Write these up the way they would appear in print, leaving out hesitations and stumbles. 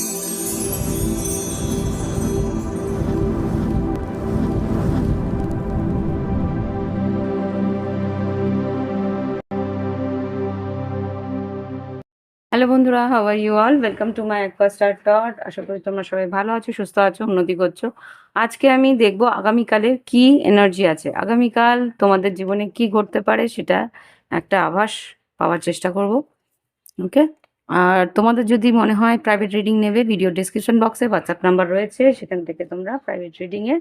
Hello বন্ধুরা, how are you all? Welcome to my Aquastar টট। আশা করি তোমরা সবাই ভালো আছো, সুস্থ আছো, উন্নতি করছো। আজকে আমি দেখব আগামীকালের কি এনার্জি আছে, আগামীকাল তোমাদের জীবনে কি ঘটতে পারে সেটা একটা আভাস পাওয়ার চেষ্টা করব। ওকে? আর তোমাদের যদি মনে হয় প্রাইভেট রিডিং নেবে, ভিডিও ডিসক্রিপশন বক্সে হোয়াটসঅ্যাপ নাম্বার রয়েছে, সেখান থেকে তোমরা প্রাইভেট রিডিংয়ের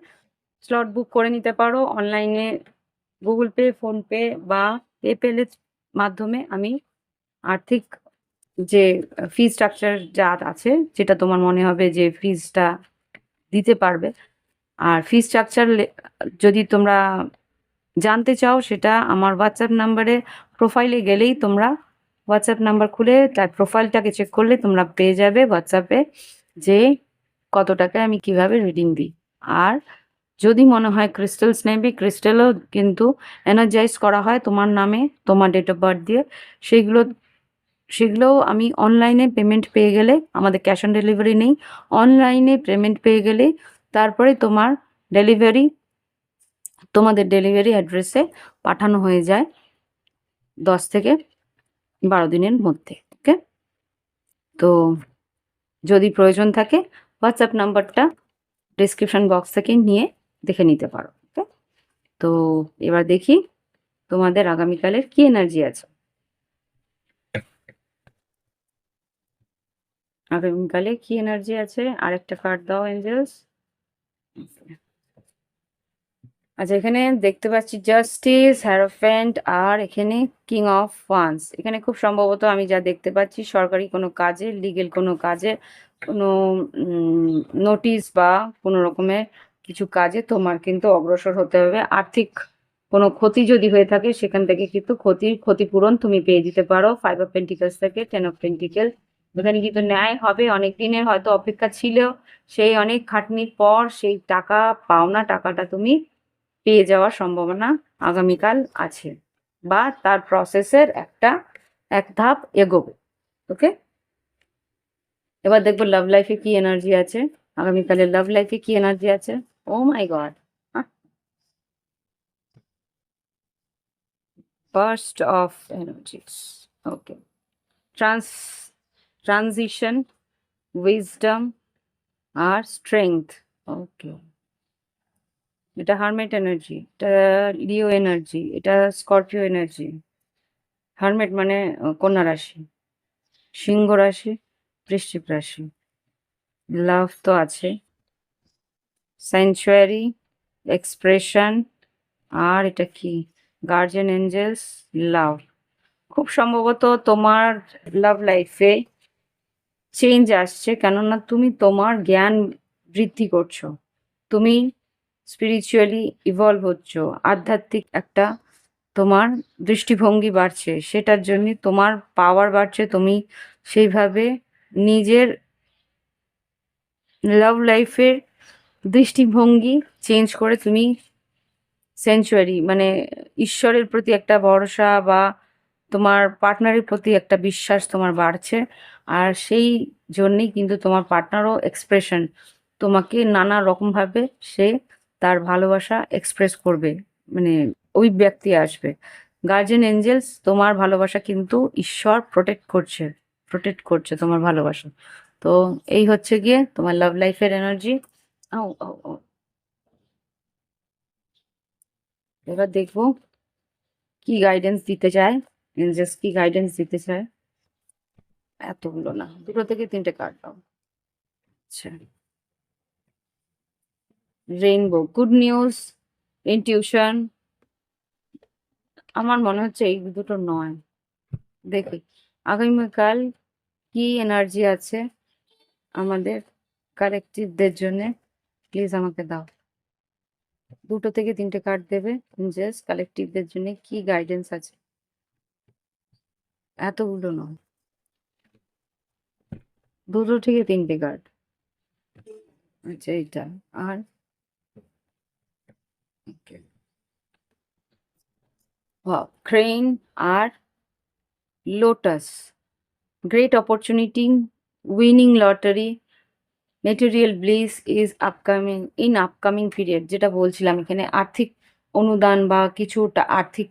স্লট বুক করে নিতে পারো। অনলাইনে গুগল পে, ফোনপে বা পেপ্যালের মাধ্যমে আমি আর্থিক যে ফি স্ট্রাকচার যা আছে, যেটা তোমার মনে হবে যে ফিজটা দিতে পারবে, আর ফি স্ট্রাকচার যদি তোমরা জানতে চাও সেটা আমার হোয়াটসঅ্যাপ নাম্বারে প্রোফাইলে গেলেই তোমরা হোয়াটসঅ্যাপ নাম্বার খুলে তার প্রোফাইলটাকে চেক করলে তোমরা পেয়ে যাবে হোয়াটসঅ্যাপে যে কত টাকায় আমি কিভাবে রিডিং দিই। আর যদি মনে হয় ক্রিস্টালস নেবে, ক্রিস্টালও কিন্তু এনার্জাইজ করা হয় তোমার নামে, তোমার ডেট অফ বার্থ দিয়ে। সেগুলো সেগুলোও আমি অনলাইনে পেমেন্ট পেয়ে গেলে, আমাদের ক্যাশ অন ডেলিভারি নেই, অনলাইনে পেমেন্ট পেয়ে গেলে তারপরে তোমাদের ডেলিভারি অ্যাড্রেসে পাঠানো হয়ে যায় 10 থেকে 12 দিনের মধ্যে। ওকে? তো যদি প্রয়োজন থাকে হোয়াটসঅ্যাপ নাম্বারটা ডিসক্রিপশন বক্স থেকে নিয়ে দেখে নিতে পারো। ওকে? তো এবার দেখি তোমাদের আগামীকালের কি এনার্জি আছে। আগামীকালে কি এনার্জি আছে, আরেকটা কার্ড দাও এঞ্জেলস। আচ্ছা, এখানে দেখতে পাচ্ছি জাস্টিস, হ্যারোফেন্ট, আর এখানে কিং অফ ওয়ান্স। এখানে খুব সম্ভবত আমি যা দেখতে পাচ্ছি সরকারি কোনো কাজে, লিগেল কোনো কাজে, কোনো নোটিশ বা কোনো রকমের কিছু কাজে তোমার কিন্তু অগ্রসর হতে হবে। আর্থিক কোনো ক্ষতি যদি হয়ে থাকে সেখান থেকে কিন্তু ক্ষতিপূরণ তুমি পেয়ে দিতে পারো। 5 অফ পেন্টিকলস থেকে 10 অফ পেন্টিকেল, এখানে কিন্তু ন্যায় হবে। অনেক দিনের হয়তো অপেক্ষা ছিল, সেই অনেক খাটনির পর সেই টাকা, পাওনা টাকাটা তুমি পেয়ে যাওয়ার সম্ভাবনা আগামীকাল আছে, বা তার প্রসেসের এক ধাপ এগোবে। ওকে? এবার দেখবো লাভ লাইফে কি এনার্জি আছে, আগামীকালের লাভ লাইফে কি এনার্জি আছে। Oh my god, burst of energies. Okay, trans transition, wisdom আর স্ট্রেংথ। ওকে, এটা হারমেট এনার্জি, এটা লিও এনার্জি, এটা স্করপিও এনার্জি। হারমেট মানে কন্যা রাশি, সিংহ রাশি, বৃশ্চিক রাশি। লাভ তো আছে, স্যাংচুয়ারি, এক্সপ্রেশন, আর এটা কি, গার্জিয়ান এঞ্জেলস, লাভ। খুব সম্ভবত তোমার লাভ লাইফে চেঞ্জ আসছে, কেননা তুমি তোমার জ্ঞান বৃদ্ধি করছো, তুমি স্পিরিচুয়ালি ইভলভ হচ্ছ, আধ্যাত্মিক একটা তোমার দৃষ্টিভঙ্গি বাড়ছে, সেটার জন্য তোমার পাওয়ার বাড়ছে। তুমি সেইভাবে নিজের লাভ লাইফের দৃষ্টিভঙ্গি চেঞ্জ করে তুমি সেঞ্চুয়ারি মানে ঈশ্বরের প্রতি একটা ভরসা, বা তোমার পার্টনারের প্রতি একটা বিশ্বাস তোমার বাড়ছে। আর সেই জন্যেই কিন্তু তোমার পার্টনারও এক্সপ্রেশন, তোমাকে নানা রকমভাবে সে তার ভালোবাসা এক্সপ্রেস করবে, মানে ওই ব্যক্তি আসবে। গার্জিয়ান এঞ্জেলস, তোমার ভালোবাসা কিন্তু ঈশ্বর প্রোটেক্ট করছে তোমার ভালোবাসা। তো এই হচ্ছে গিয়ে তোমার লাভ লাইফের এনার্জি। ও ও ও এবার দেখবো কি গাইডেন্স দিতে চায় এঞ্জেলস, কি গাইডেন্স দিতে চায়। এতগুলো না, 2 থেকে 3টে কার্ড দাও। আচ্ছা, রেইনবো, গুড নিউজ, ইনটিউশন। আমার মনে হচ্ছে এই দুটো নয়। দেখি আগামীকাল কি এনার্জি আছে আমাদের কালেকটিভদের জন্য, প্লিজ আমাকে দাও। 2 থেকে 3টে কার্ড দেবে জাস্ট কালেকটিভদের জন্য, কি গাইডেন্স আছে। এতগুলো নয়, 2 থেকে 3টে কার্ড। আচ্ছা, এইটা আর ক্রেন আর lotus. Great opportunity, winning lottery, material bliss is upcoming in upcoming period, যেটা বলছিলাম এখানে আর্থিক অনুদান বা কিছু আর্থিক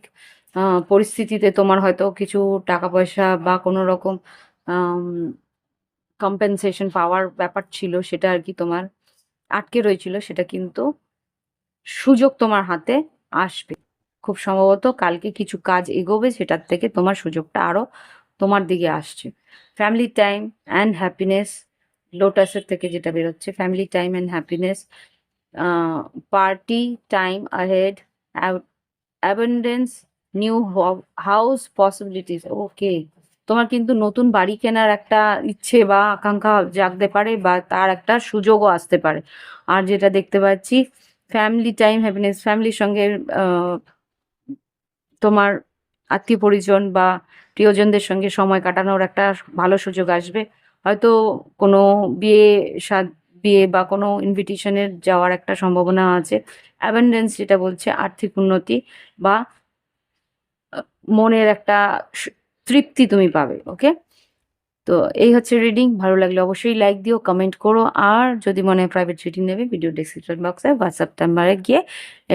পরিস্থিতিতে তোমার হয়তো কিছু টাকা পয়সা বা কোনো রকম কম্পেনসেশন পাওয়ার ব্যাপার ছিল, সেটা আর কি তোমার আটকে রয়েছিল, সেটা কিন্তু সুযোগ তোমার হাতে আসবে। খুব সম্ভবত কালকে কিছু কাজ এগোবে, সেটার থেকে তোমার সুযোগটা আরো তোমার দিকে আসছে। ফ্যামিলি টাইম অ্যান্ড হ্যাপিনেস, লোটাসের থেকে যেটা বেরোচ্ছে, family time and happiness, party time ahead, abundance, new house possibilities. Okay, তোমার কিন্তু নতুন বাড়ি কেনার একটা ইচ্ছে বা আকাঙ্ক্ষা জাগতে পারে, বা তার একটা সুযোগও আসতে পারে। আর যেটা দেখতে পাচ্ছি, ফ্যামিলি টাইম হ্যাপিনেস, ফ্যামিলির সঙ্গে তোমার আত্মীয় পরিজন বা প্রিয়জনদের সঙ্গে সময় কাটানোর একটা ভালো সুযোগ আসবে। হয়তো কোনো বিয়ে বিয়ে বা কোনো ইনভিটেশনের যাওয়ার একটা সম্ভাবনা আছে। অ্যাবেন্ডেন্স যেটা বলছে আর্থিক উন্নতি বা আ মনের একটা তৃপ্তি তুমি পাবে। ওকে? তো এই হচ্ছে রিডিং। ভালো লাগলে অবশ্যই লাইক দিও, কমেন্ট করো। আর যদি মনে হয় প্রাইভেট রিডিং নেবে, ভিডিও ডেসক্রিপশন বক্সে হোয়াটসঅ্যাপ নাম্বারে গিয়ে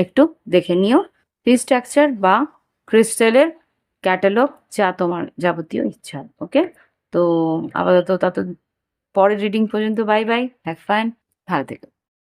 একটু দেখে নিও। ফ্রি স্ট্রাকচার বা ক্রিস্টালের ক্যাটালগ, যা তোমার যাবতীয় ইচ্ছা। ওকে? তো আপাতত পরের রিডিং পর্যন্ত বাই বাই। Have fun. ভালো থেকো।